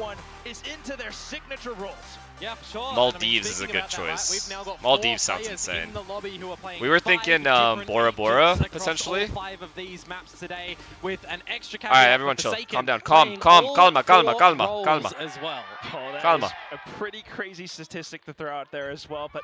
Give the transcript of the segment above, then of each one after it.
everyone is into their signature roles. Yeah, for sure. Maldives is a good choice. Maldives sounds insane. We were thinking Bora Bora, potentially. Five of these maps today with an extra Alright, everyone chill. Calm down. Calma. As well. Oh, that Calma. is a pretty crazy statistic to throw out there as well, but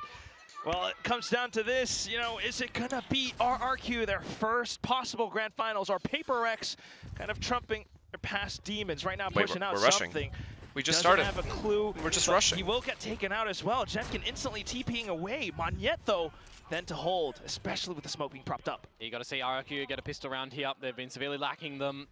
well, it comes down to this, you know, is it gonna be RRQ, their first possible grand finals, or PRX kind of trumping their past demons right now, pushing out something. We just Doesn't started. have a clue. We're just rushing. He will get taken out as well. Jemkin instantly TPing away. Monyet, though, then to hold, especially with the smoke being propped up. You got to see RRQ get a pistol round here. They've been severely lacking them.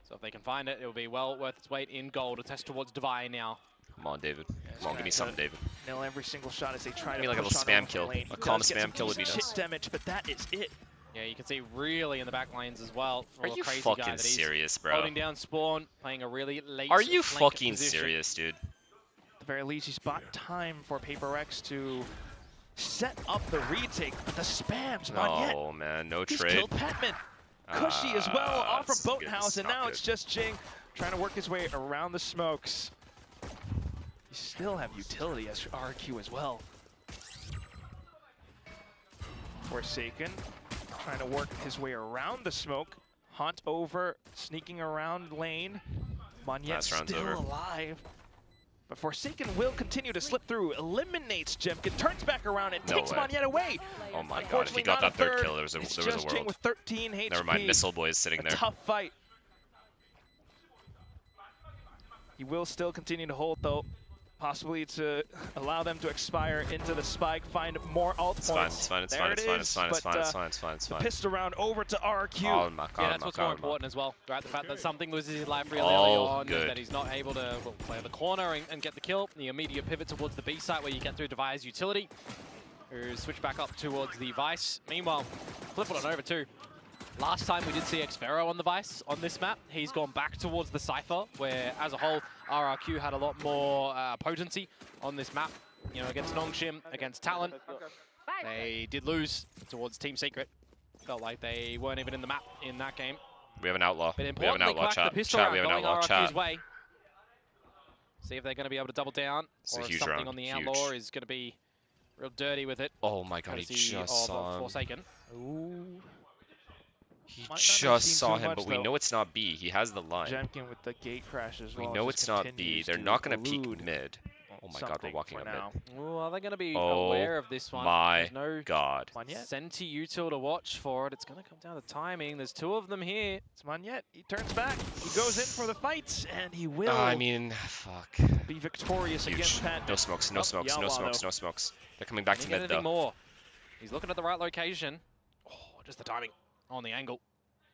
So if they can find it, it'll be well worth its weight in gold. A test towards Divine now. Come on, David. Come on, give me something, David. Nail every single shot as they try Give to me like a push little on spam kill. lane. A calm spam kill would be nice. Damage, but that is it. Yeah, you can see really in the back lanes as well. Are you fucking serious, bro? Holding down spawn, playing a really late. Are you flank fucking position. serious, dude? At the very least, he's bought time for PRX to set up the retake, but the spams, No, man, no he's trade. killed Petman. Cushy as well, off from that's Boathouse, good. and now Not it's just Jing trying to work his way around the smokes. You still have utility as RQ as well. Forsaken trying to work his way around the smoke. Hunt over, sneaking around lane. Monyet still alive. But Forsaken will continue to slip through, eliminates Jemkin, turns back around and takes Monyet away. Oh my god, if he got that third kill, there was a Jing world. with 13 HP. Never mind, Missile Boy is sitting there. Tough fight. He will still continue to hold though, possibly to allow them to expire into the spike, find more ult points. It's fine, it's fine, it's fine. The pistol round over to RQ. Yeah, that's what's more important as well, right? The fact that something loses his life really early on, that he's not able to play the corner and get the kill. The immediate pivot towards the B site where you get through Devi's utility, who switch back up towards the Vice. Meanwhile, flip it on over too. Last time we did see Xfero on the Vice on this map. He's gone back towards the Cypher, where as a whole, RRQ had a lot more potency on this map. You know, against Nongshim, against Talon. They did lose towards Team Secret. Felt like they weren't even in the map in that game. We have an outlaw. But We have an outlaw, chat. Chat, we have an outlaw, chat. Way. See if they're going to be able to double down, or if something on the outlaw is going to be real dirty with it. Oh my god, he just saw him. Forsaken. Ooh. He just saw him, but we know it's not B. He has the line. Jemkin with the gate crash as well. We know it's not B. They're not going to peek mid. Oh my god, we're walking up mid. Ooh, are they going to be aware of this one? My no god. Senti util to watch for it. It's going to come down to timing. There's two of them here. It's Monyet. He turns back. He goes in for the fights, and he will. I mean, fuck. Be victorious against Pat. No smokes, no smokes, no smokes, no smokes. They're coming back to mid though. More. He's looking at the right location. Oh, just the timing on the angle.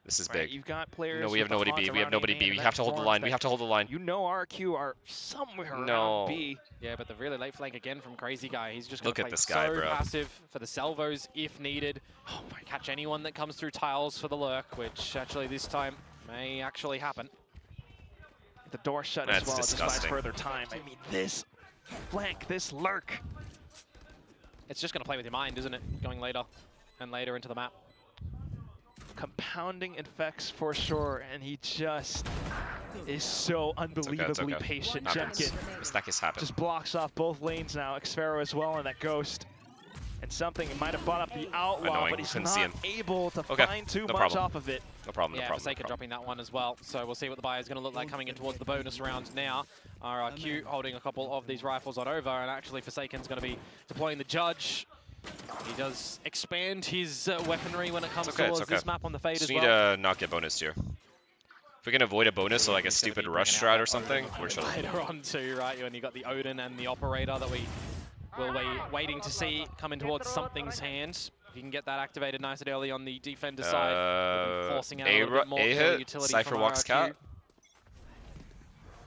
This is big. You've got players. No, we have nobody B. We have nobody B. We have to hold the line. We have to hold the line. You know RQ are somewhere around B. Yeah, but the really late flank again from Crazy Guy. He's just Look going at to this play guy, so bro. passive for the salvos if needed. Oh my, catch anyone that comes through tiles for the lurk, which actually this time may actually happen. The door shut That's as well. disgusting. Just buys further time. I mean, this flank, this lurk. It's just going to play with your mind, isn't it? Going later and later into the map. Compounding effects for sure, and he just is so unbelievably patient. Jemkin just blocks off both lanes now. Xfero as well, and that Ghost. And something, it might have brought up the outlaw, but he's not able to find too much off of it. No problem, yeah, Forsaken dropping that one as well. So we'll see what the buy is going to look like coming in towards the bonus round now. RRQ holding a couple of these rifles on over, and actually Forsaken's going to be deploying the Judge. He does expand his weaponry when it comes towards this map on the Fade as well. Just need to not get bonus here. If we can avoid a bonus, so like a stupid rush strat or something, we're chilling. Later on too, right? When you got the Odin and the Operator that we will be waiting to see coming towards something's hands. If you can get that activated nice and early on the defender side, forcing out a little bit more utility Cypher from walks RRQ. cat.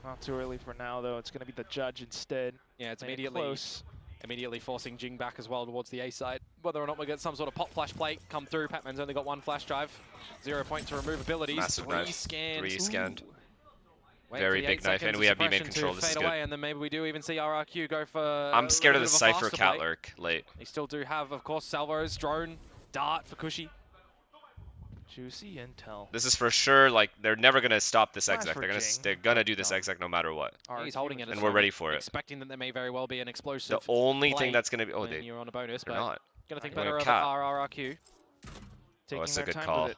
Not too early for now, though. It's going to be the Judge instead. Yeah, it's immediately forcing Jing back as well towards the A side. Whether or not we get some sort of pop flash plate come through, Patman's only got one flash drive. 0 point to remove abilities. Massive knife. Scans. 3 scanned. Wait very big knife, and we have B main control. This is good. And then maybe we do even see RRQ go for. I'm scared of the Cypher cat lurk late. They still do have, of course, salvos, drone, dart for Cushy. Juicy intel. This is for sure, like, they're never going to stop this exec. They're gonna do this exec no matter what. He's holding it, and we're ready for it. Expecting that there may very well be an explosive. The only thing that's going to be... Oh, you're on a bonus, they're but not. Gonna think better of RRQ. Oh, that's a good call.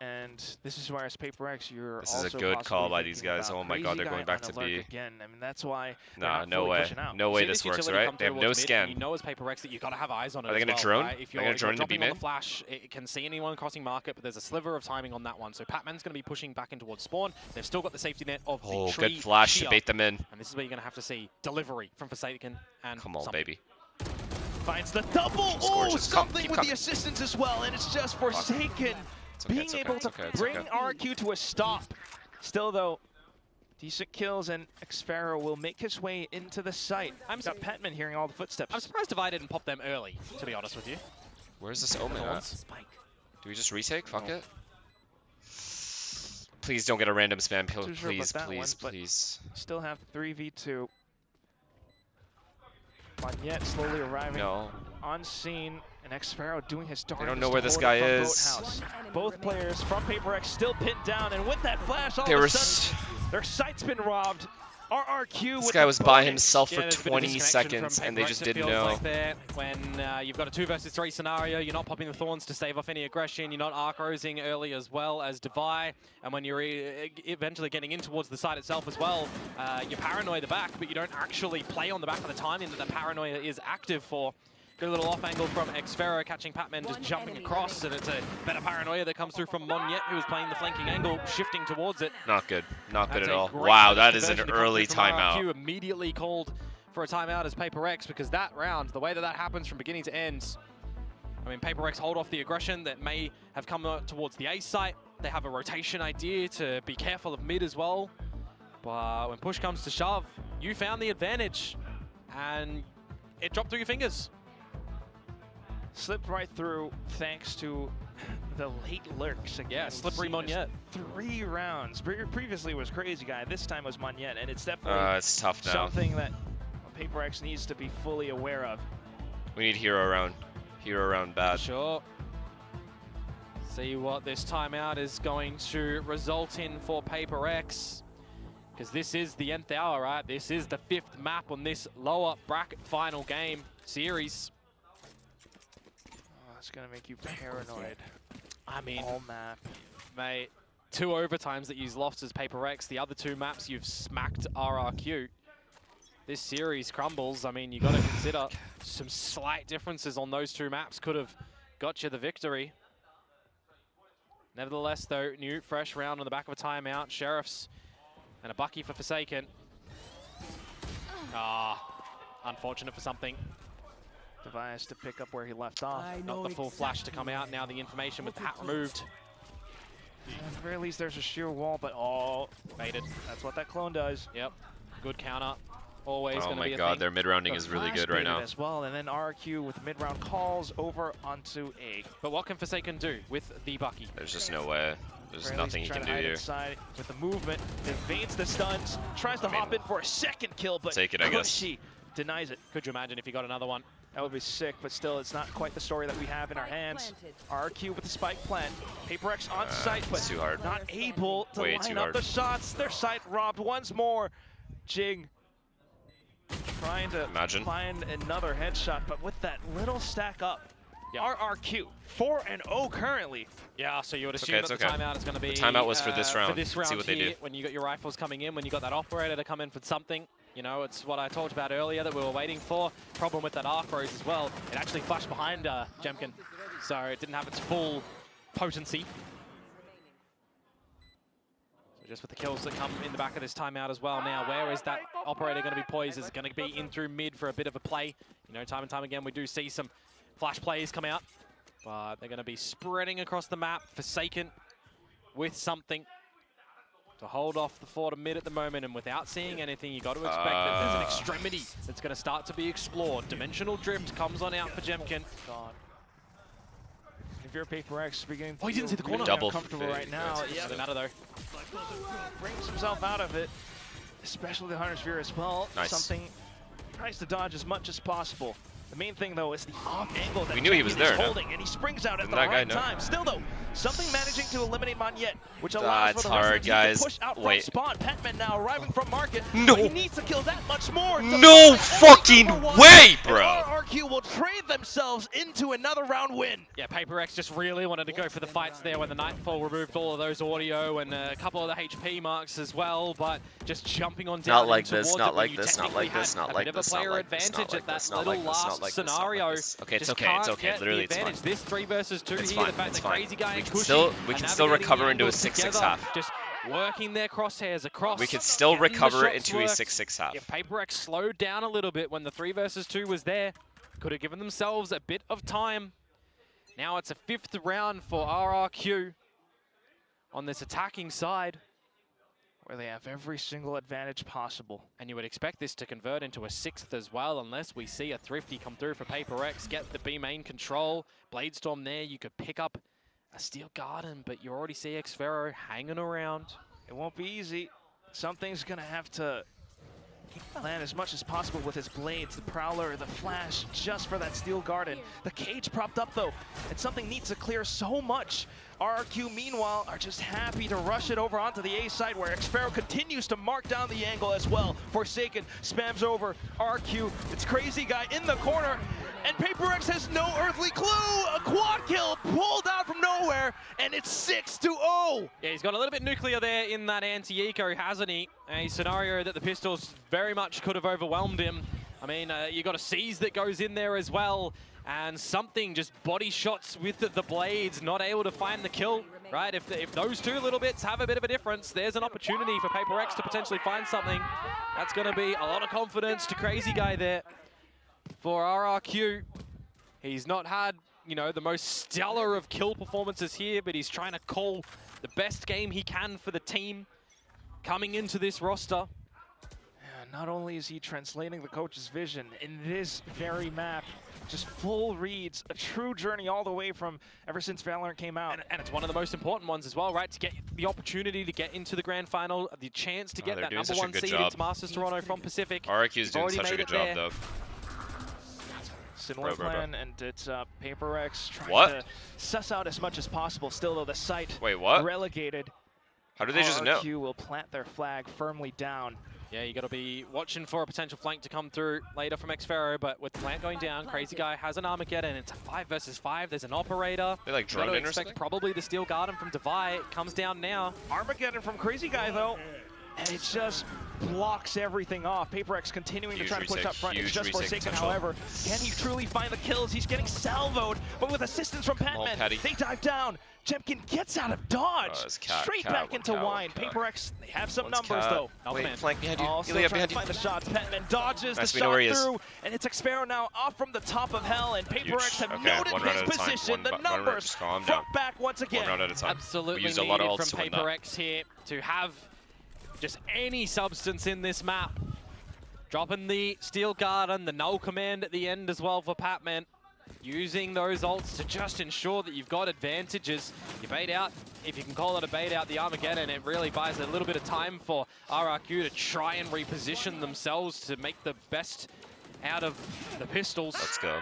And this is why as PRX, you're This is a good call by these guys. Oh my god, they're going back to B. Again. I mean, that's why. Nah, no way. No way this works, right? They have no scan. You know as PRX that you gotta have eyes on it. Are they gonna drone? Are they gonna drone into B main? Flash, it can see anyone crossing market, but there's a sliver of timing on that one. So Patman's gonna be pushing back in towards spawn. They've still got the safety net of the tree. Oh, good flash to bait them in. And this is where you're gonna have to see delivery from Forsaken and come on, baby. Finds the double. Oh, something with the assistance as well, and it's just Forsaken. Being able to bring RQ to a stop. Still, though, decent kills, and Xfero will make his way into the site. I'm got Petman hearing all the footsteps. I'm surprised if I didn't pop them early, to be honest with you. Where's this Omen at? Do we just retake? Fuck it. Please don't get a random spam. Please. Still have 3v2. Monyet slowly arriving on scene, and Xfero doing his darndest. I don't know where this guy is. Both players from PRX still pinned down, and with that flash, all of a sudden, their sight's been robbed. RRQ. This guy was by himself for 20 seconds, and they just didn't know. Like when you've got a 2 versus 3 scenario, you're not popping the Thorns to stave off any aggression, you're not arc-rosing early as well as Devi, and when you're eventually getting in towards the side itself as well, you paranoid the back, but you don't actually play on the back of the timing that the paranoia is active for. Good little off angle from Xfero, catching Patman just jumping across, and it's a better paranoia that comes through from Monyet, who is playing the flanking angle, shifting towards it. Not good. Not good at all. Wow, that is an early timeout. RQ immediately called for a timeout as PRX, because that round, the way that that happens from beginning to end, I mean, PRX hold off the aggression that may have come towards the A site. They have a rotation idea to be careful of mid as well. But when push comes to shove, you found the advantage, and it dropped through your fingers. Slipped right through thanks to the late lurks again. Yeah, slippery Monyet. 3 rounds. Previously was Crazy Guy. This time was Monyet, and it's definitely it's tough now. Something that PRX needs to be fully aware of. We need hero round. Hero round bad. Sure. See what this timeout is going to result in for PRX. Because this is the nth hour, right? This is the 5th map on this lower bracket final game series. It's gonna make you paranoid. I mean, all map. Mate, 2 overtimes that you've lost as PRX. The other 2 maps you've smacked RRQ. This series crumbles. I mean, you got to consider some slight differences on those 2 maps could have got you the victory. Nevertheless, though, new fresh round on the back of a timeout. Sheriffs and a Bucky for Forsaken. Unfortunate for something. Device to pick up where he left off. Not the full flash to come out. Now the information with the hat removed. At the very least, there's a sheer wall, but baited. That's what that clone does. Yep. Good counter. Always going to be a thing. Oh my god, their mid-rounding is really good right now. As well, and then RQ with mid-round calls over onto A. But what can Forsaken do with the Bucky? There's just no way. There's nothing he can do here. With the movement, evades the stuns, tries to hop in for a second kill, but take it, I guess. She denies it. Could you imagine if he got another one? That would be sick, but still, it's not quite the story that we have in our hands. RQ with the spike plant. PRX on site, but too hard. Not able to line up the shots. Their site robbed once more. Jing trying to find another headshot, but with that little stack up. RRQ 4-0 currently. Yeah, so you would assume that the timeout is going to be. The timeout was for this round. For this round see what here, they do. When you got your rifles coming in, when you got that operator to come in for something. You know, it's what I talked about earlier that we were waiting for. Problem with that arc rose as well. It actually flashed behind Jemkin, so it didn't have its full potency. So just with the kills that come in the back of this timeout as well. Now, where is that operator going to be poised? Is it going to be in through mid for a bit of a play? You know, time and time again, we do see some flash plays come out, but they're going to be spreading across the map. Forsaken with something to hold off the fort mid at the moment, and without seeing anything, you got to expect that there's an extremity that's going to start to be explored. Dimensional drift comes on out for Jemkin. If you're PRX beginning to he didn't see the corner. Double comfortable right now. Yeah, doesn't matter though. Brings himself out of it, especially the Hunter's Fear as well. Nice. Something tries to dodge as much as possible. The main thing, though, is the off angle that we knew he was there, holding, and he springs out at the right time. Still, though, something managing to eliminate Monyet, which allows for the rest of the team to push out from spawn. Petman now arriving from market. No. He needs to kill that much more. No fucking way, bro. RRQ will trade themselves into another round win. Yeah, PRX just really wanted to go for the fights there when the Nightfall removed all of those audio and a couple of the HP marks as well, but just jumping on down. Not like this, not like this, not like this, not like this, not like this, not like this, not like this, not like this, scenario. Okay, it's okay, it's okay. Literally, it's fine. This 3 versus 2 here, the fact that Crazy Guy and we can still recover into a 6-6 half. Just working their crosshairs across. We can still recover into a 6-6 half. If PRX slowed down a little bit when the 3 versus 2 was there, could have given themselves a bit of time. Now it's a 5th round for RRQ on this attacking side, where they have every single advantage possible. And you would expect this to convert into a 6th as well, unless we see a Thrifty come through for PRX, get the B main control. Bladestorm there, you could pick up a Steel Garden, but you already see Xfero hanging around. It won't be easy. Something's gonna have to plan as much as possible with his blades, the Prowler, the Flash, just for that Steel Garden. The cage propped up though, and something needs to clear so much. RRQ, meanwhile, are just happy to rush it over onto the A side where Xfero continues to mark down the angle as well. Forsaken spams over RRQ. It's Crazy Guy in the corner, and PRX has no earthly clue. A quad kill pulled out from nowhere, and it's 6-0. Yeah, he's got a little bit nuclear there in that anti-eco, hasn't he? A scenario that the pistols very much could have overwhelmed him. I mean, you got a Seize that goes in there as well, and something just body shots with the blades, not able to find the kill, right? If those 2 little bits have a bit of a difference, there's an opportunity for PRX to potentially find something. That's going to be a lot of confidence to Crazy Guy there for RRQ. He's not had, you know, the most stellar of kill performances here, but he's trying to call the best game he can for the team coming into this roster. Not only is he translating the coach's vision in this very map, just full reads, a true journey all the way from ever since Valorant came out. And it's one of the most important ones as well, right? To get the opportunity to get into the grand final, the chance to get that #1 seed into Masters Toronto from Pacific. RRQ's doing such a good job, though. Similar plan, and it's PRX trying to suss out as much as possible. Still, though, the site relegated. How do they just know? RRQ will plant their flag firmly down. Yeah, you got to be watching for a potential flank to come through later from Xfero, but with plant going down, Crazy Guy has an Armageddon. It's a 5 versus 5. There's an operator. They like drone in or something? Probably the Steel Garden from Devi. It comes down now. Armageddon from Crazy Guy though, and it just blocks everything off. PRX continuing to try to push up front. It's just Forsaken, however. Can he truly find the kills? He's getting salvoed, but with assistance from Patman, they dive down. Jemkin gets out of dodge, straight back into Wine. PRX, they have some numbers though. Wait, flank behind you. Also trying to find the shots. Petman dodges the shot through, and it's Xfero now off from the top of hell, and PRX have noted his position. The numbers front back once again. Absolutely needed from PRX here to have just any substance in this map. Dropping the Steel Garden, the null command at the end as well for Patman. Using those ults to just ensure that you've got advantages. You bait out, if you can call it a bait out, the Armageddon, it really buys a little bit of time for RRQ to try and reposition themselves to make the best out of the pistols. Let's go.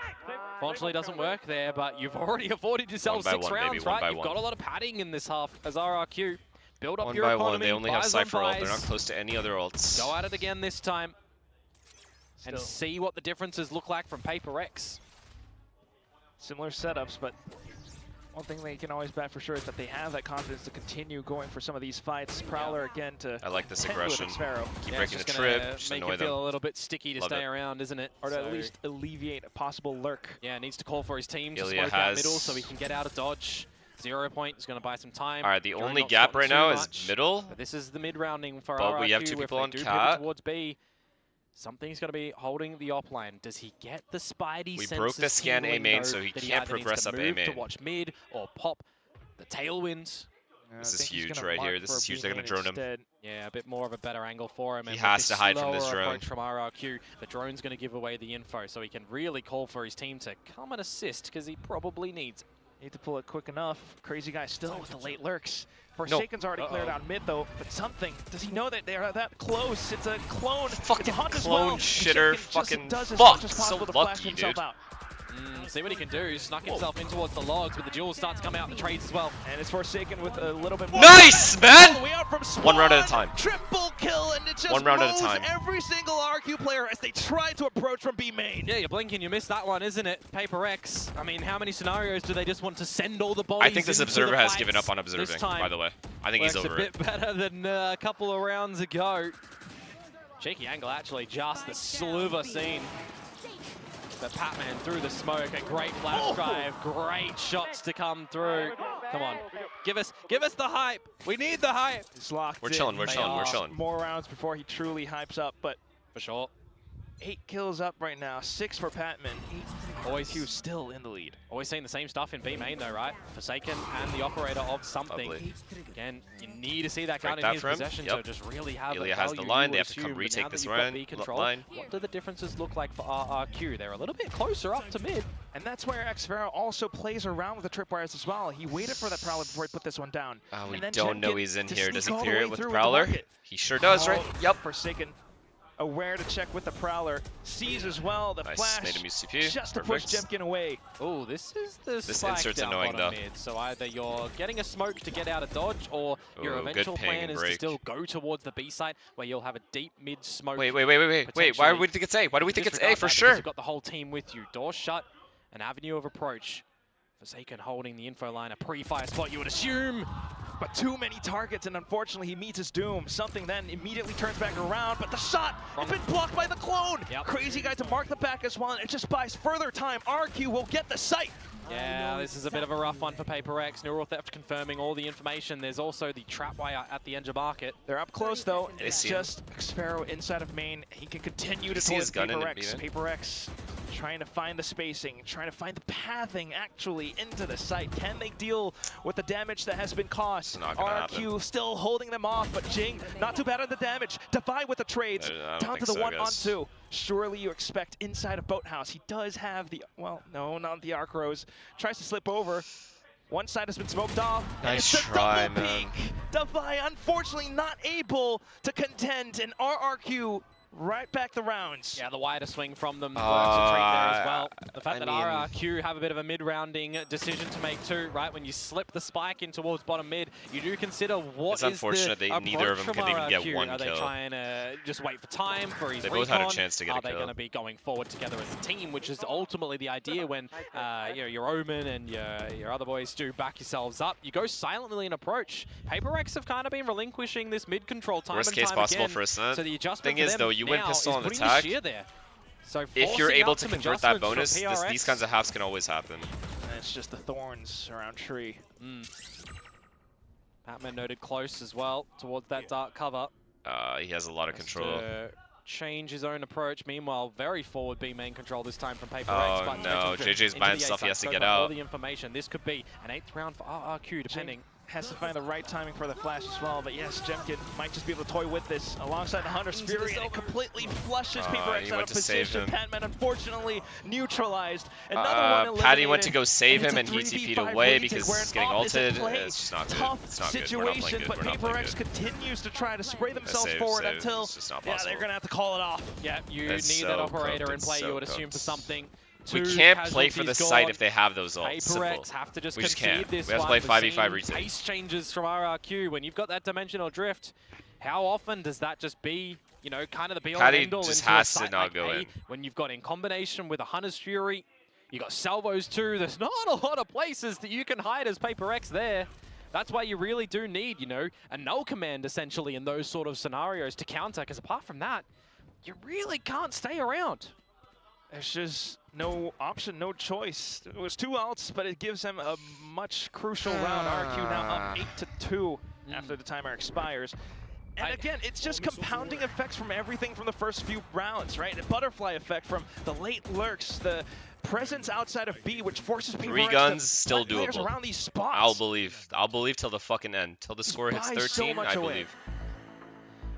Fortunately, doesn't work there, but you've already afforded yourself 6 rounds, right? You've got a lot of padding in this half as RRQ. Build up your economy. 1 by 1, they only have Cypher ult. They're not close to any other ults. Go at it again this time and see what the differences look like from PRX. Similar setups, but one thing they can always bet for sure is that they have that confidence to continue going for some of these fights. Prowler again to I like this aggression. Keep breaking the trip, just make annoy it them. feel a little bit sticky to stay around, isn't it? Or to at least alleviate a possible lurk. Yeah, needs to call for his team to smoke out middle so he can get out of dodge. 0 point is going to buy some time. All right, the only gap right now is middle. But this is the mid rounding for but RRQ. We have 2 people on cat. Towards B. Something's going to be holding the op line. Does he get the Spidey senses? We broke the scan A main, so he can't progress up A main. To watch mid or pop the tailwinds. This is huge right here. This is huge. They're going to drone him. Yeah, a bit more of a better angle for him. He has to hide from this drone. From RRQ, the drone's going to give away the info, so he can really call for his team to come and assist because he probably needs it. Need to pull it quick enough. Crazy guy still with the late lurks. Forsaken's already cleared out mid though, but something. Does he know that they are that close? It's a clone. Fucking it's a clone well. shitter. Fucking Does as fuck. much as possible So to flash lucky, himself dude. out. See what he can do. Snuck himself in towards the logs, but the duels start to come out in the trades as well. And it's Forsaken with a little bit more. Nice, man! All the way out from Spawn. 1 round at a time. Triple kill, and it just 1 round at a mows time. every single RQ player as they try to approach from B main. Yeah, you're blinking, you missed that one, isn't it? PRX. I mean, how many scenarios do they just want to send all the bodies? I think this Observer has given up on observing, by the way. I think he's over it. A bit better than a couple of rounds ago. Cheeky angle, actually, just the sliver scene. But Patman through the smoke, a great flash drive, great shots to come through. Come on, give us the hype. We need the hype. He's locked We're in. chilling, we're chilling. More rounds before he truly hypes up, but for sure. 8 kills up right now, 6 for Patman. Always Hugh still in the lead. Always saying the same stuff in B main though, right? Forsaken and the operator of something. Lovely. Again, you need to see that gun in his possession to just really have Ilya the has value the line, you they have to come assume, but retake now this that you've got line. B control, what do the differences look like for RRQ? They're a little bit closer up to mid. And that's where Xfero also plays around with the tripwires as well. He waited for that Prowler before he put this one down. We and then don't know Jemkin he's in to here. Does he sneak all the clear way it with through Prowler? the market. He sure does, right? Yep. Forsaken aware to check with the Prowler. Sees as well the flash made him use CP. just to push Jemkin away. Oh, this is the This spike insert's down annoying bottom though. mid. So either you're getting a smoke to get out of dodge, or your eventual plan is to still go towards the B site where you'll have a deep mid smoke. Wait, why do we think it's A? Why do we think it's A for sure? You've got the whole team with you. Door shut, an avenue of approach. Forsaken holding the info line, a pre-fire spot you would assume. But too many targets, and unfortunately he meets his doom. Something then immediately turns back around, but the shot has been blocked by the clone. Crazy guy to mark the back as well, and it just buys further time. RQ will get the site. Yeah, this is a bit of a rough one for PRX. Neural Theft confirming all the information. There's also the trap wire at the edge of market. They're up close though. It's just Xfero inside of main. He can continue to towards PRX. PRX trying to find the spacing, trying to find the pathing actually into the site. Can they deal with the damage that has been caused? RQ still holding them off, but Jing not too bad on the damage. Defy with the trades. Down to the 1-on-2. Surely you expect inside of Boathouse. He does have the, well, no, not the Arc Rose. Tries to slip over. One side has been smoked off. Nice try, man. Defy unfortunately not able to contend, and RRQ right back the rounds. Yeah, the wider swing from them works a treat there as well. The fact that RRQ have a bit of a mid-rounding decision to make too, right? When you slip the spike in towards bottom mid, you do consider what is unfortunate the that neither of them can even get one Are kill. they trying to just wait for time for his They recon? both had a chance to get Are a kill. they going to be going forward together as a team, which is ultimately the idea when you know, your Omen and your other boys do back yourselves up. You go silently and approach. PRX have kind of been relinquishing this mid control time Worst and case time possible again. for Ascent. So the adjustment Thing is though, you win pistol on attack. So if you're able to convert that bonus, these kinds of halves can always happen. And it's just the thorns around tree. Patman noted close as well towards that dark cover. He has a lot of control. Change his own approach. Meanwhile, very forward B main control this time from PRX. Oh no, JJ's by himself. He has to get out. All the information. This could be an 8th round for RRQ, depending. Has to find the right timing for the flash as well, but yes, Jemkin might just be able to toy with this alongside the Hunter's Fury, and it completely flushes PRX out of position. Patman unfortunately neutralized. Another one eliminated. Patty went to go save him, and he TP'd away because he's getting ulted. It's just not good. Tough situation, but PRX continues to try to spray themselves forward until they're going to have to call it off. Yeah, you need that operator in play, you would assume, for something. We can't play for the site if they have those ults. PRX have to just we just can't. This we have to play 5v5 retake. Pace changes from RRQ. When you've got that dimensional drift, how often does that just be, you know, kind of the be-all and end-all into a site like A? When you've got in combination with a Hunter's Fury, you got salvos too. There's not a lot of places that you can hide as PRX there. That's why you really do need, you know, a null command essentially in those sort of scenarios to counter, because apart from that, you really can't stay around. There's just no option, no choice. It was 2 ults, but it gives them a much crucial round. RQ now up 8-2 after the timer expires. And again, it's just compounding effects from everything from the first few rounds, right? A butterfly effect from the late lurks, the presence outside of B, which forces people 3 guns still doable. Around these spots. I'll believe till the fucking end. Till the score hits 13, I believe.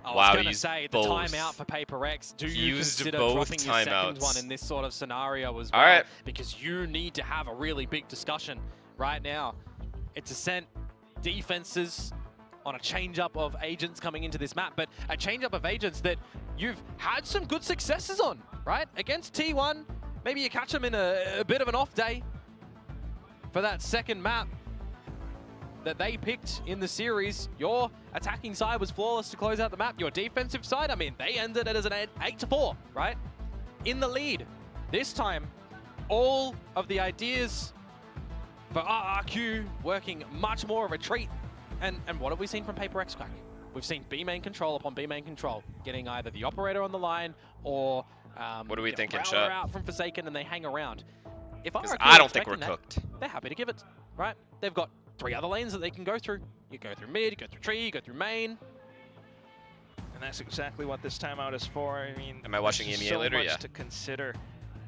I was going to say, the timeout for PRX, do you consider dropping your second one in this sort of scenario as well? Because you need to have a really big discussion right now. It's Ascent defenses on a change-up of agents coming into this map, but a change-up of agents that you've had some good successes on, right? Against T1, maybe you catch them in a bit of an off day for that second map that they picked in the series. Your attacking side was flawless to close out the map. Your defensive side, I mean, they ended it as an 8-4, right? In the lead. This time, all of the ideas for RRQ working much more of a treat. And what have we seen from PRX, Quack? We've seen B main control upon B main control, getting either the operator on the line or what do we think in chat? Out from Forsaken, and they hang around. If I don't think we're cooked. They're happy to give it, right? They've got 3 other lanes that they can go through. You go through mid, you go through tree, you go through main. And that's exactly what this timeout is for. I mean, am I watching EMEA later? So much to consider.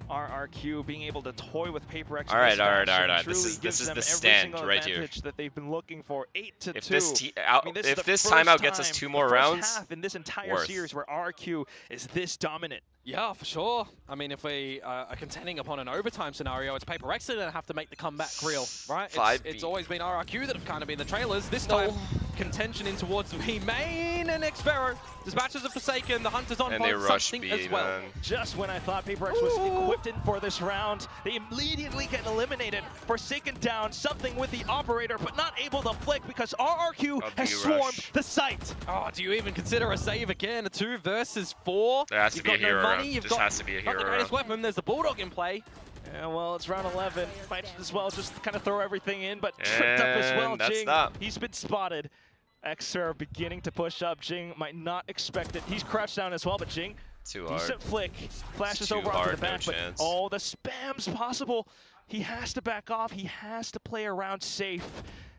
RRQ being able to toy with PRX. All right. This is the stand right here. That they've been looking for. 8-2. If this timeout gets us 2 more rounds, half in this entire series where RRQ is this dominant. Yeah, for sure. I mean, if we are contending upon an overtime scenario, it's PRX that have to make the comeback real, right? It's always been RRQ that have kind of been the trailers. This time, contention in towards the main, and Xfero dispatches of Forsaken. The Hunters on point, something as well. Man. Just when I thought PRX was equipped in for this round, they immediately get eliminated. Forsaken down, something with the operator, but not able to flick because RRQ has swarmed the site. Oh, do you even consider a save again? A 2 versus 4? There has to be a hero around. You've got has to be a hero not the greatest weapon. There's the Bulldog in play. Yeah, well, it's round 11. Might as well just kind of throw everything in, but tripped up as well. Jing, he's been spotted. Xer beginning to push up. Jing might not expect it. He's crouched down as well, but Jing, decent flick. Flashes over onto the back, but all the spam's possible. He has to back off. He has to play around safe.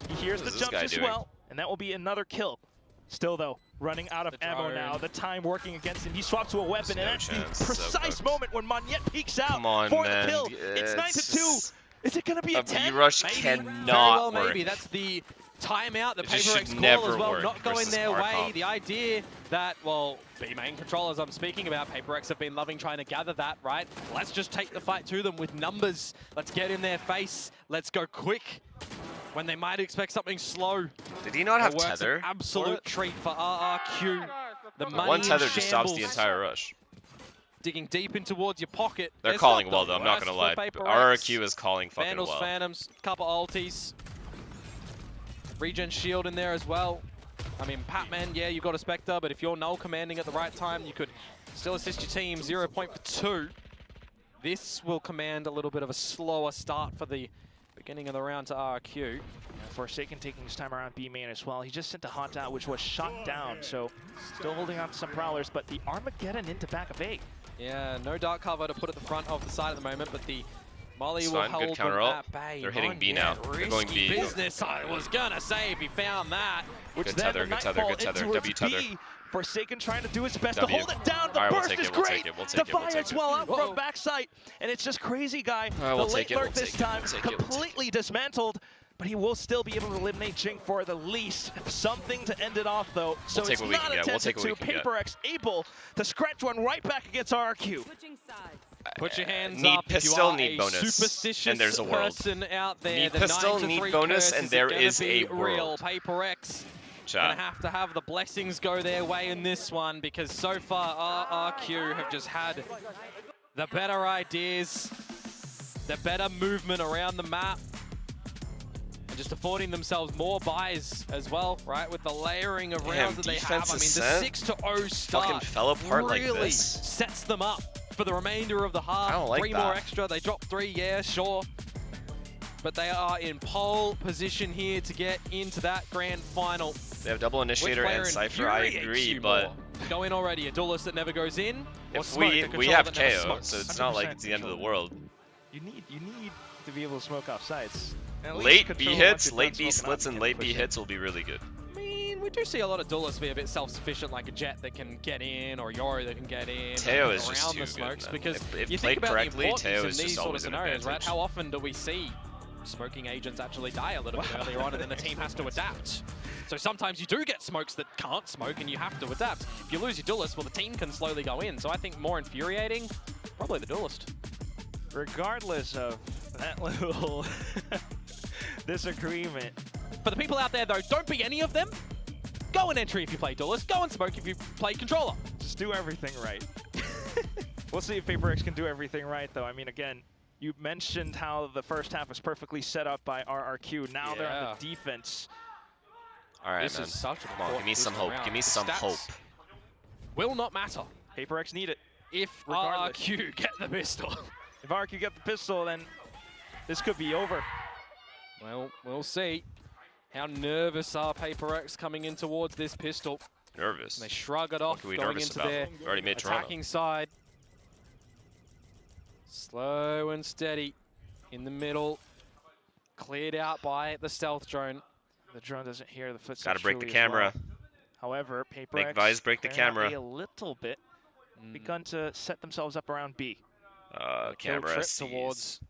He hears the jumps as well, and that will be another kill. Still, though, running out of ammo now. The time working against him. He swaps to a weapon, and that's the precise moment when Monyet peeks out for the kill. It's 9-2. Is it going to be a 10? B-Rush cannot work. Maybe. That's the timeout, the PRX call as well, not going their way. The idea that, well, B main controllers I'm speaking about, PRX have been loving trying to gather that, right? Let's just take the fight to them with numbers. Let's get in their face. Let's go quick. When they might expect something slow. Did he not have tether? Absolute treat for RRQ. The money one tether just stops the entire rush. Digging deep in towards your pocket. They're calling well though, I'm not gonna lie. RRQ is calling fucking Vandals, well. Phantoms, couple ultis. Regen shield in there as well. I mean, Patman, yeah, you've got a Spectre, but if you're null commanding at the right time, you could still assist your team. 0 point for 2. This will command a little bit of a slower start for the beginning of the round to RRQ. Forsaken taking his time around B main as well. He just sent a hot out, which was shot down, so still holding on to some prowlers, but the Armageddon into back of A. Yeah, no dark cover to put at the front of the side at the moment, but the Molly will hold them at bay. They're hitting B now. They're going B. Business, I was gonna say if he found that. Good tether, good tether, good tether, W tether. Forsaken trying to do his best to hold it down. The burst is great. Defiance well up from backside, and it's just crazy guy. The late lurk this time completely dismantled, but he will still be able to eliminate Jing for the least. Something to end it off though. So it's not a 10-2. PRX able to scratch one right back against RRQ. Put your hands need up pistol, if you are need bonus, superstitious and there's a world. Person out there. Need pistol, need bonus, and there is a world. PRX gonna have the blessings go their way in this one because so far RRQ have just had the better ideas, the better movement around the map, and just affording themselves more buys as well, right? With the layering of rounds that they have. I mean, the 6-0 start fucking fell apart really like this. Sets them up for the remainder of the half. I don't like 3 more extra. They drop 3, yeah, sure. But they are in pole position here to get into that grand final. They have double initiator and Cypher, I agree, but go in already, a duelist that never goes in. If we have KO, so it's not like it's the end of the world. You need to be able to smoke off sites. Late B hits, late B splits, and late B hits will be really good. I mean, we do see a lot of duelists be a bit self-sufficient, like a Jet that can get in, or Yori that can get in. Teo is just around too the smokes, good, because if you played think about correctly, the Teo importance is in these just sort of always an scenarios, right? advantage. How often do we see smoking agents actually die a little bit earlier on, and then the team has to adapt? So sometimes you do get smokes that can't smoke, and you have to adapt. If you lose your duelist, well, the team can slowly go in. So I think more infuriating, probably the duelist. Regardless of that little disagreement. For the people out there, though, don't be any of them. Go in entry if you play Duelist. Go in smoke if you play controller. Just do everything right. We'll see if PRX can do everything right, though. I mean, again, you mentioned how the first half was perfectly set up by RRQ. Now they're on the defense. All right, this man. is such a Come on, give me some hope. Give me some hope. Will not matter. PRX need it. If RRQ get the pistol. If RRQ get the pistol, then this could be over. Well, we'll see. How nervous are PRX coming in towards this pistol? Nervous. And they shrug it off, going into their attacking side. Slow and steady in the middle. Cleared out by the stealth drone. The drone doesn't hear the footsteps. Gotta break the camera. Well. However, PRX make Vise break the camera a little bit. Begun to set themselves up around B. Camera sees. Towards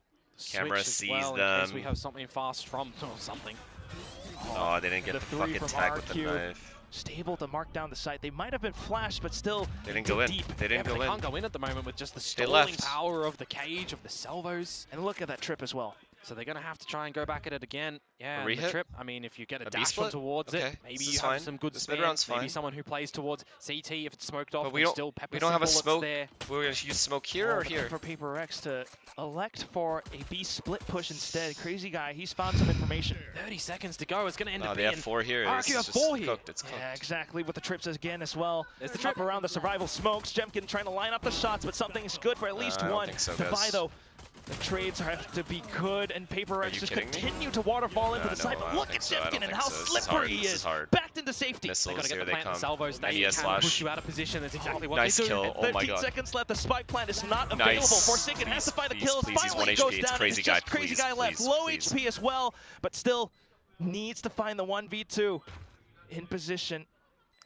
camera sees well, them. in case we have something fast from or something. Oh, they didn't get the fucking tag with the knife. Stable to mark down the site. They might have been flashed, but still they didn't go in. Deep. They didn't go in. They can't go in at the moment with just the stalling power of the cage, of the salvos. And look at that trip as well. So they're going to have to try and go back at it again. Yeah, the trip, I mean, if you get a dash from towards it, maybe you have some good spin. Maybe someone who plays towards CT, if it's smoked off, but we don't have a smoke. There. We're going to use smoke here or here? For PRX to elect for a B split push instead. Crazy guy, he's found some information. 30 seconds to go. It's going to end up being... they have 4 here. RRQ have 4 here. It's cooked. Yeah, exactly, with the trips again as well. There's the trip around the survival smokes. Jemkin trying to line up the shots, but something's good for at least one. I don't think so, Devi, though, the trades have to be good, and PRX just continue to waterfall into the side. But look at Jemkin and how slippery he is. Backed into safety. Missiles, they got to get the plant come. Salvos. They can push you out of position. That's exactly what nice they do. Kill. Oh my god. 13 seconds left. The spike plant is not available. Forsaken has to find the kills. Finally he's 1 goes HP. down. It's crazy It's guy. Crazy guy left. Low HP as well, but still needs to find the 1v2 in position.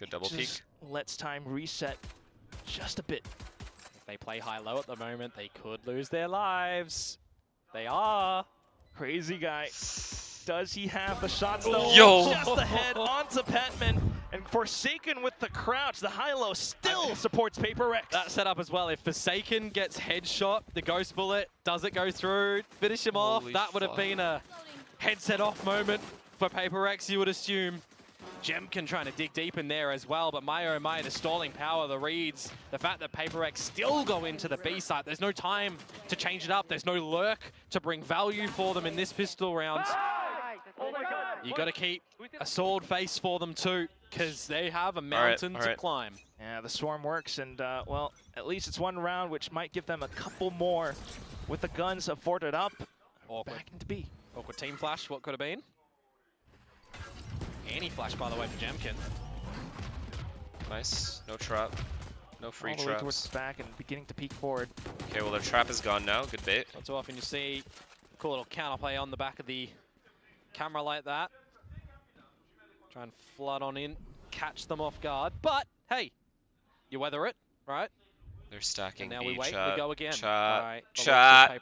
Good double peek. Lets time reset just a bit. If they play high-low at the moment, they could lose their lives. They are. Crazy guy. Does he have the shots though? Yo! Just ahead onto Petman. And Forsaken with the crouch. The high-low still supports PRX. That setup as well. If Forsaken gets headshot, the ghost bullet doesn't go through. Finish him off. That would have been a headset off moment for PRX, you would assume. Jemkin trying to dig deep in there as well, but my oh my, the stalling power, the reads, the fact that PRX still go into the B site. There's no time to change it up. There's no lurk to bring value for them in this pistol round. You got to keep a sword face for them too, because they have a mountain to climb. Yeah, the swarm works, and well, at least it's 1 round, which might give them a couple more with the guns afforded up. Awkward. Back into B. Awkward team flash, what could have been? Anti-flash, by the way, for Jemkin. Nice. No trap. No free traps. All the way towards the back and beginning to peek forward. Okay, well, their trap is gone now. Good bait. Not too often you see a cool little counterplay on the back of the camera like that. Try and flood on in, catch them off guard. But, hey, you weather it, right? They're stacking. And now we wait, we go again. Chat. All right,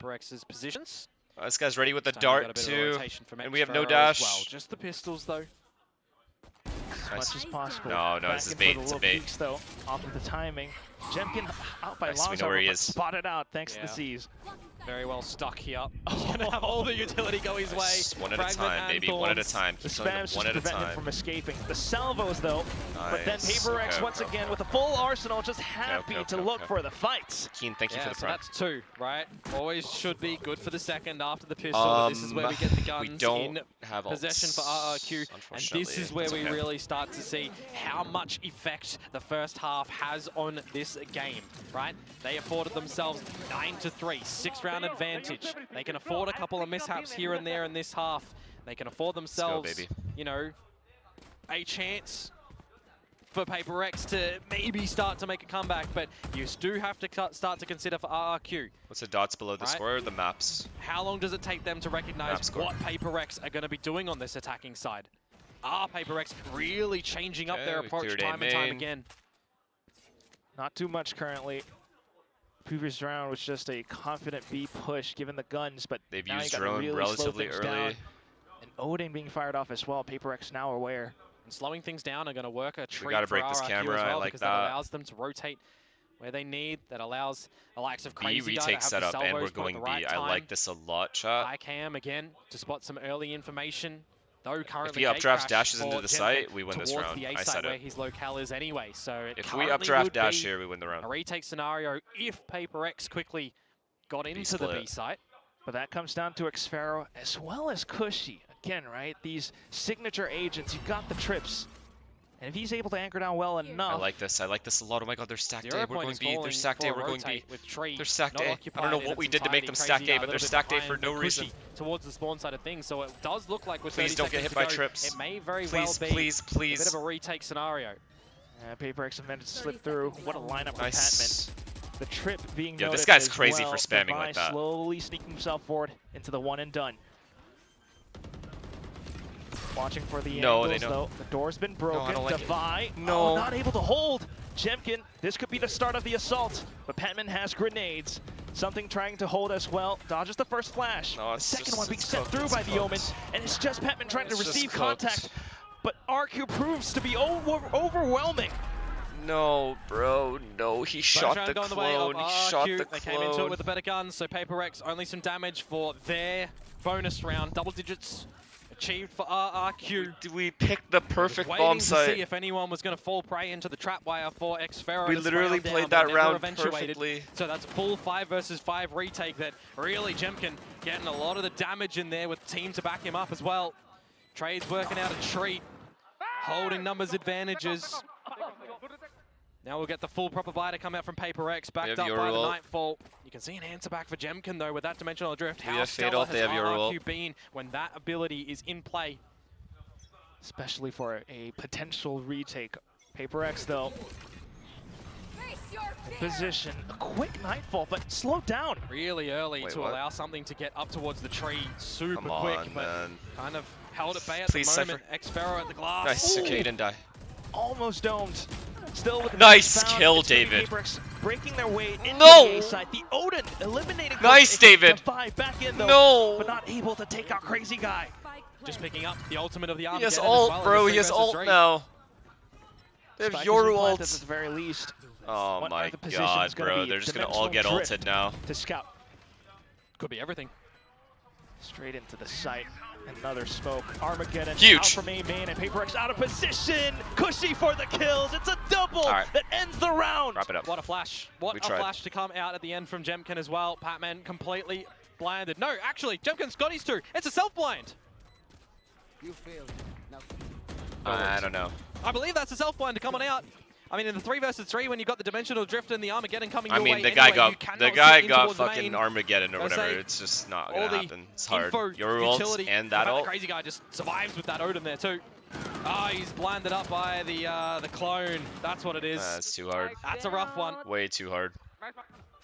PRX's positions. This guy's ready with the dart too. And we have no dash. Well. Just the pistols, though. As much as possible. No, this is bait. It's a bait. Peaks, though, off of the timing. Jemkin out by we know where he is. Spotted out thanks to the C's. Very well stuck here. He's going to have all the utility go his way. One at a time, baby. One at a time. The spam's just prevent him from escaping. The salvos, though. But then PRX once again with a full arsenal, just happy to look for the fights. Keen, thank you for the prep. That's 2, right? Always should be good for the second after the pistol. This is where we get the guns in possession for RRQ. And this is where we really start to see how much effect the first half has on this game, right? They afforded themselves 9-3, 6-round advantage. They can afford a couple of mishaps here and there in this half. They can afford themselves, you know, a chance for PRX to maybe start to make a comeback, but you do have to start to consider for RRQ. What's the dots below the score or the maps? How long does it take them to recognize what PRX are going to be doing on this attacking side? Are PRX really changing up their approach time and time again? Not too much currently. Previous round was just a confident B push given the guns, but they've now used you drone really relatively early. Down. And Odin being fired off as well. PRX now aware. And slowing things down are going to work a treat we gotta break for this RRQ camera. as well, I like because that allows them to rotate where they need, that allows the likes of Crazy B Guy retake to have the setup, and we're salvos going at B. the right I time. like this a lot, chat. High cam again to spot some early information. Though currently if he updrafts dashes into the site, we win this round. The I said where it. his locale is anyway. So if we updraft dash here, we win the round. A retake scenario if PRX quickly got into the B site. But that comes down to Xfero as well as Cushy. Again, right? These signature agents, you've got the trips. And if he's able to anchor down well enough... I like this a lot. Oh my god, they're stacked A. We're going B. They're stacked A. We're going B. They're stacked A. I don't know what we did to make them stack A, but they're stacked A for no reason. Towards the spawn side of things, so it does look like with Please don't get hit by trips. It may very well be please. a bit of a retake scenario. PRX have managed to slip through. What a lineup for Patman. The trip being Yo, this guy's crazy for spamming like that. Slowly sneaking himself forward into the one and done. Watching for the angles, though. The door's been broken. Devi, not able to hold. Jemkin, this could be the start of the assault, but Patman has grenades. Something trying to hold as well. Dodges the first flash. The second one being sent through by the Omen, and it's just Patman trying to receive contact. But RQ proves to be overwhelming. No, bro, no. He shot the clone. He shot the clone. They came into it with a better gun, so PRX only some damage for their bonus round. Double digits achieved for RRQ. We picked the perfect bomb site. Waiting to see if anyone was going to fall prey into the trap wire for Xfero. We literally played that round perfectly. So that's a full 5 versus 5 retake that really Jemkin getting a lot of the damage in there with the team to back him up as well. Trade's working out a treat, holding numbers advantages. Now we'll get the full proper buy to come out from PRX, backed up by the Nightfall. You can see an answer back for Jemkin though with that dimensional drift. How stellar has RRQ been when that ability is in play? Especially for a potential retake. PRX though. Position, a quick Nightfall, but slow down. Really early to allow something to get up towards the tree super quick, but kind of held at bay at the moment. Xfero at the glass. Nice, okay, didn't die. Almost domed. Still with nice kill, David. Breaking their way into the A side. The Odin eliminating. Nice, David. Back in though, but not able to take out Crazy Guy. Just picking up the ultimate of the Armageddon. He has ult, bro. He has ult now. They have your ult. At the very least. Oh my god, bro. They're just gonna all get ulted now. To scout. Could be everything. Straight into the site. Another smoke. Armageddon huge. Out from A main, and PRX out of position. Cushy for the kills. It's a double that ends the round. Wrap it up. What a flash. What a flash to come out at the end from Jemkin as well. Patman completely blinded. No, actually, Jemkin's got his two. It's a self-blind. You failed. Now I don't know. I believe that's a self-blind to come on out. I mean, in the 3 versus 3, when you got the dimensional drift and the Armageddon coming your way, the guy got fucking Armageddon or whatever. It's just not gonna happen. It's hard. Your ult and that ult. The Crazy Guy just survives with that Odin there too. Ah, he's blinded up by the clone. That's what it is. That's too hard. That's a rough one. Way too hard.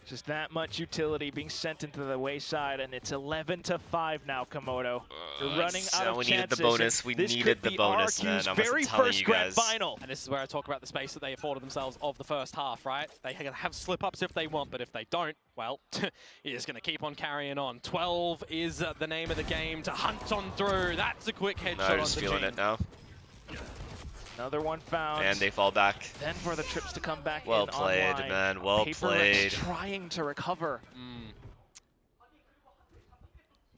Just that much utility being sent into the wayside, and it's 11-5 now, Komodo. You're running out of we chances. Needed the bonus. We needed the bonus, man. I'm telling you guys. Final. And this is where I talk about the space that they afforded themselves of the first half, right? They can have slip-ups if they want, but if they don't, well, you're just going to keep on carrying on. 12 is the name of the game to hunt on through. That's a quick headshot on the just feeling it now. Another one found. And they fall back. Then for the trips to come back well played, online. Man. Well played. Trying to recover.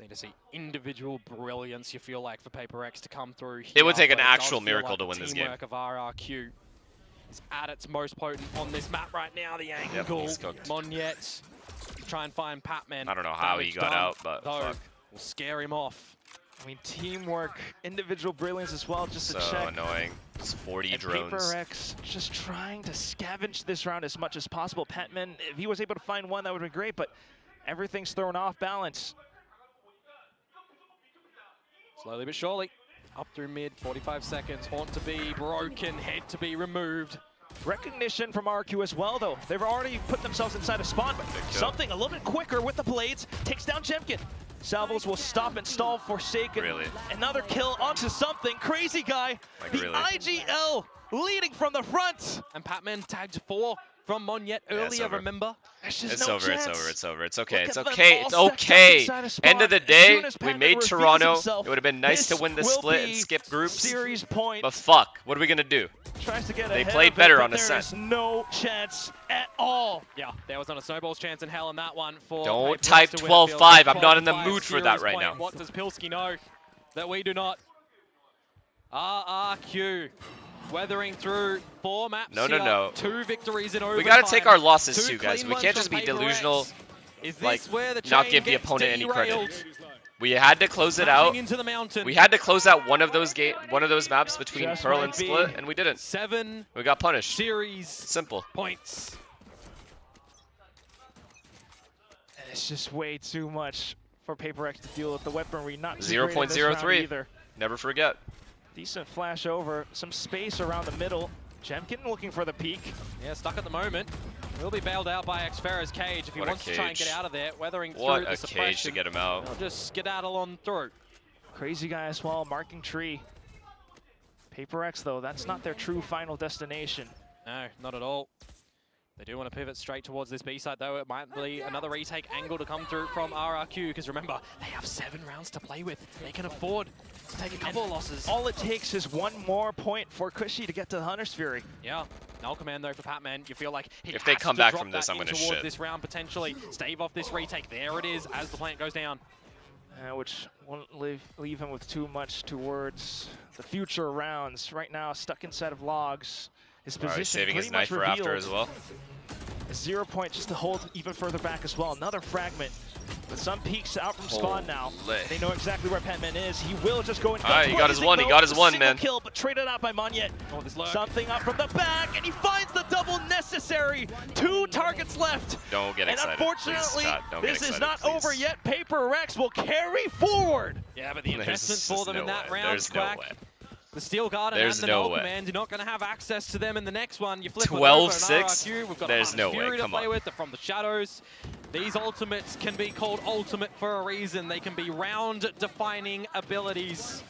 Need to see individual brilliance, you feel like, for PRX to come through here. It would take an actual miracle to win this game. Teamwork of RRQ is at its most potent on this map right now. The angle. Monyet to try and find Patman. I don't know how he got out, but fuck. Will scare him off. I mean, teamwork, individual brilliance as well, just to check. So annoying. It's 40 drones. PRX just trying to scavenge this round as much as possible. Patman, if he was able to find one, that would be great, but everything's thrown off balance. Slowly but surely, up through mid, 45 seconds. Haunt to be broken, head to be removed. Recognition from RQ as well, though. They've already put themselves inside a spawn, but something a little bit quicker with the blades takes down Jemkin. Salvos will stop and stall Forsaken. Really? Another kill onto something. Crazy Guy. Like, the IGL leading from the front. And Patman tagged 4. from Monyet earlier, remember? It's over, it's over. It's okay, it's okay, it's okay. End of the day, we made Toronto. It would have been nice to win the split and skip groups. But fuck, what are we gonna do? They played better on Ascent. There's no chance at all. Yeah, there was not a snowball's chance in hell in that one for Don't type 12-5. I'm not in the mood for that right now. What does Pilski know that we do not? RRQ weathering through 4 maps. No. 2 victories in overtime. We gotta take our losses too, guys. We can't just be delusional, like not give the opponent any credit. We had to close it out. We had to close out one of those maps between Just Pearl and Split, and we didn't. 7 We got punished. series Simple. points. And it's just way too much for PRX to deal with. The weaponry not too great in this 0.03. round either. Never forget. Decent flash over, some space around the middle. Jemkin looking for the peak. Yeah, stuck at the moment. Will be bailed out by Xfera's cage if he wants to try and get out of there. Weathering through the suppression. What a cage to get him out. He'll just skedaddle on through. Crazy guy as well, marking tree. PRX though, that's not their true final destination. No, not at all. They do want to pivot straight towards this B side though. It might be another retake angle to come through from RRQ because remember, they have 7 rounds to play with. They can afford to take a couple of losses. All it takes is one more point for Cushy to get to the Hunter's Fury. Yeah. Null command though for Patman. You feel like if they come back from this, I'm gonna shit. This round potentially stave off this retake. There it is as the plant goes down. Which won't leave him with too much towards the future rounds. Right now, stuck inside of logs. His position saving his knife for revealed. after as well. 0 point just to hold even further back as well. Another fragment. But some peeks out from spawn now. They know exactly where Patman is. He will just go and he got his one. He got his one, man. Kill, but traded out by Monyet. Something up from the back, and he finds the double necessary. 2 targets left. Don't get excited. And unfortunately, please, this is not over yet. PRX will carry forward. Yeah, but the investment for them in that round, There's no way. The Steel Garden and the Null Command, you're not going to have access to them in the next one. You flip 12-6. We've got There's no Fury way. to Come play on. with. They're from the shadows. These ultimates can be called ultimate for a reason. They can be round-defining abilities.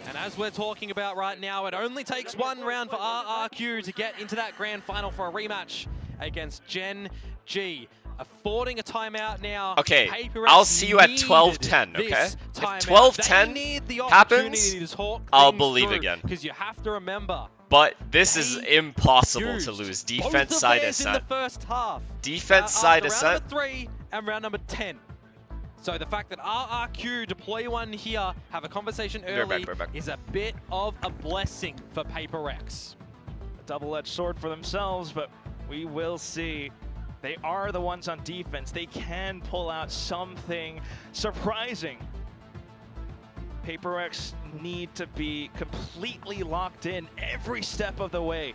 And as we're talking about right now, it only takes 1 round for RRQ to get into that grand final for a rematch against Gen G. Affording a timeout now. Okay, I'll see you at 12-10, okay? If 12-10 happens, I'll believe again. Because you have to remember. But this is impossible to lose. Defense side Ascent. In the first half. Defense side Ascent. Round number 3 and round number 10. So the fact that RRQ deploy one here, have a conversation early, is a bit of a blessing for PRX. A double-edged sword for themselves, but we will see. They are the ones on defense. They can pull out something surprising. PRX need to be completely locked in every step of the way.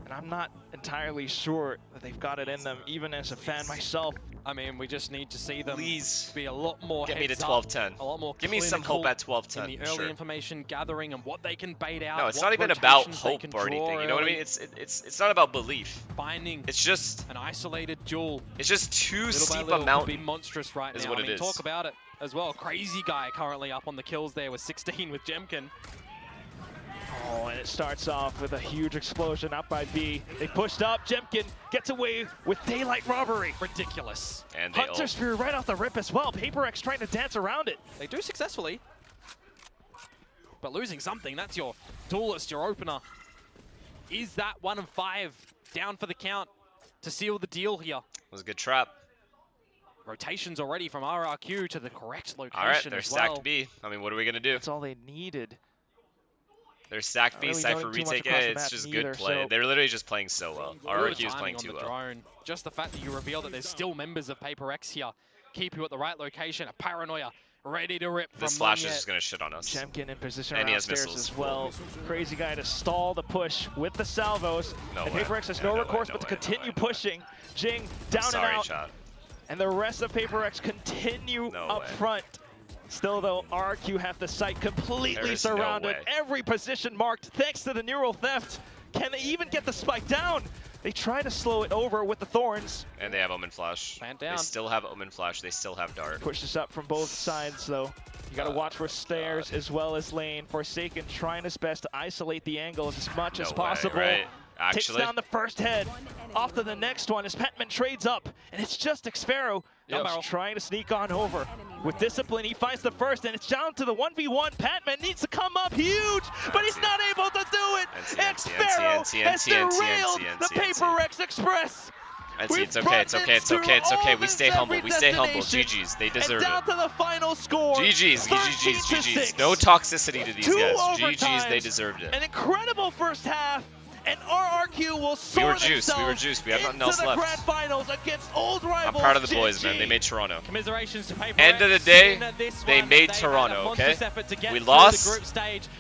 And I'm not entirely sure that they've got it in them, even as a fan myself. I mean, we just need to see them Please be a lot more get me to heads 12-10. up, a lot more give me some hope at 12-10. in the early information gathering and what they can bait out. No, it's not even about hope or anything. You know what I mean? It's not about belief. Finding it's just an isolated duel. It's just too steep a mountain. Be monstrous right now. What it is. Talk about it as well. Crazy guy currently up on the kills there with 16 with Jemkin. Oh, and it starts off with a huge explosion up by B. They pushed up. Jemkin gets away with daylight robbery. Ridiculous. And Hunter's Fury right off the rip as well. PRX trying to dance around it. They do successfully. But losing something, that's your duelist, your opener. Is that 1 of 5 down for the count to seal the deal here? It was a good trap. Rotations already from RRQ to the correct location. All right, they're stacked B. I mean, what are we going to do? That's all they needed. They're stacked B, Cypher retake A, it's just good play. So they're literally just playing so well. RRQ is playing too well. Drone. Just the fact that you reveal that there's still members of PRX here, keep you at the right location, a paranoia, ready to rip from This Flash is just going to shit on us. Jemkin in position and around stairs as well. Crazy guy to stall the push with the salvos. And PRX has no recourse but to continue pushing. Jing down and out. Chat. And the rest of PRX continue up front. Still though, RRQ have the site completely surrounded. Every position marked thanks to the neural theft. Can they even get the spike down? They try to slow it over with the thorns. And they have Omen Flash. They still have Omen Flash. They still have Dart. Pushes up from both sides though. You gotta watch for stairs as well as lane. Forsaken trying his best to isolate the angles as much as possible. Right? Takes down the first head. Off to the next one as Petman trades up. And it's just Xfero trying to sneak on over. With discipline, he finds the first, and it's down to the 1v1. Petman needs to come up huge, but he's not able to do it. Xfero has derailed the PRX Express. It's okay. We stay humble. GG's. They deserve it. Down to the final score. GG's. No toxicity to these guys. GG's. They deserved it. An incredible first half. And RRQ will soar We were juiced. We have nothing else left. Grand finals against old rivals. I'm proud of the boys, man. They made Toronto. Commiserations to PRX. End of the day, they made Toronto, okay? We lost.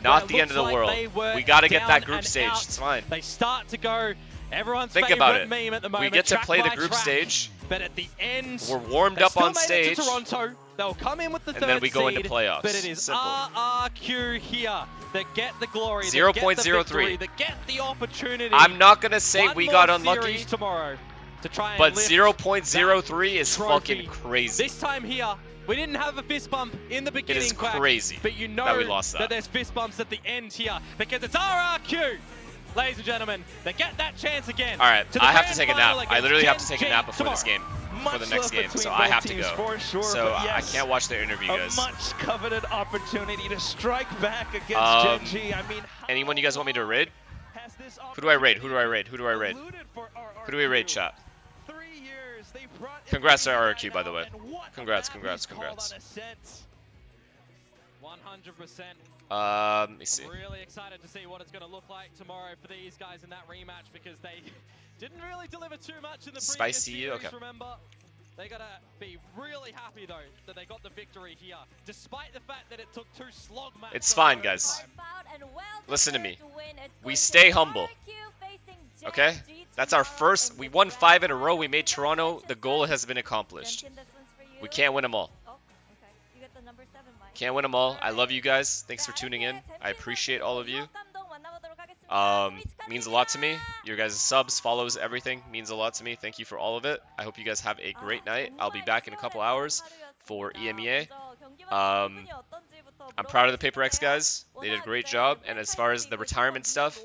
Not the end of the world. We got to get that group stage. It's fine. They start to go. Everyone's Think about it. Meme at the moment, we get to play the group stage. But at the end, we're warmed up on stage. Toronto. They'll come in with the third and then we go into playoffs. But it is simple. RRQ here that get the glory, 0.03, that get the opportunity. I'm not gonna say we got unlucky tomorrow to try and but 0.03 is fucking crazy. This time here, we didn't have a fist bump in the beginning. It is crazy. But you know that we lost that there's fist bumps at the end here because it's RRQ. Ladies and gentlemen, they get that chance again. All right, I have to take a nap. I literally have to take a nap before this game, for the next game, so I have to go. So I can't watch their interview, guys. A much coveted opportunity to strike back against Gen G. I mean, anyone you guys want me to raid? Who do I raid? Who do we raid, chat? Congrats to RRQ, by the way. Congrats. 100%. Let me see. Really excited to see what it's going to look like tomorrow for these guys in that rematch because they didn't really deliver too much in the previous series, okay. Remember, they got to be really happy though that they got the victory here, despite the fact that it took 2 slog matches. It's fine, guys. Listen to me. We stay humble. Okay? That's our first. We won 5 in a row. We made Toronto. The goal has been accomplished. We can't win them all. Can't win them all. I love you guys. Thanks for tuning in. I appreciate all of you. Means a lot to me. Your guys' subs, follows, everything means a lot to me. Thank you for all of it. I hope you guys have a great night. I'll be back in a couple hours for EMEA. I'm proud of the PRX guys. They did a great job. And as far as the retirement stuff,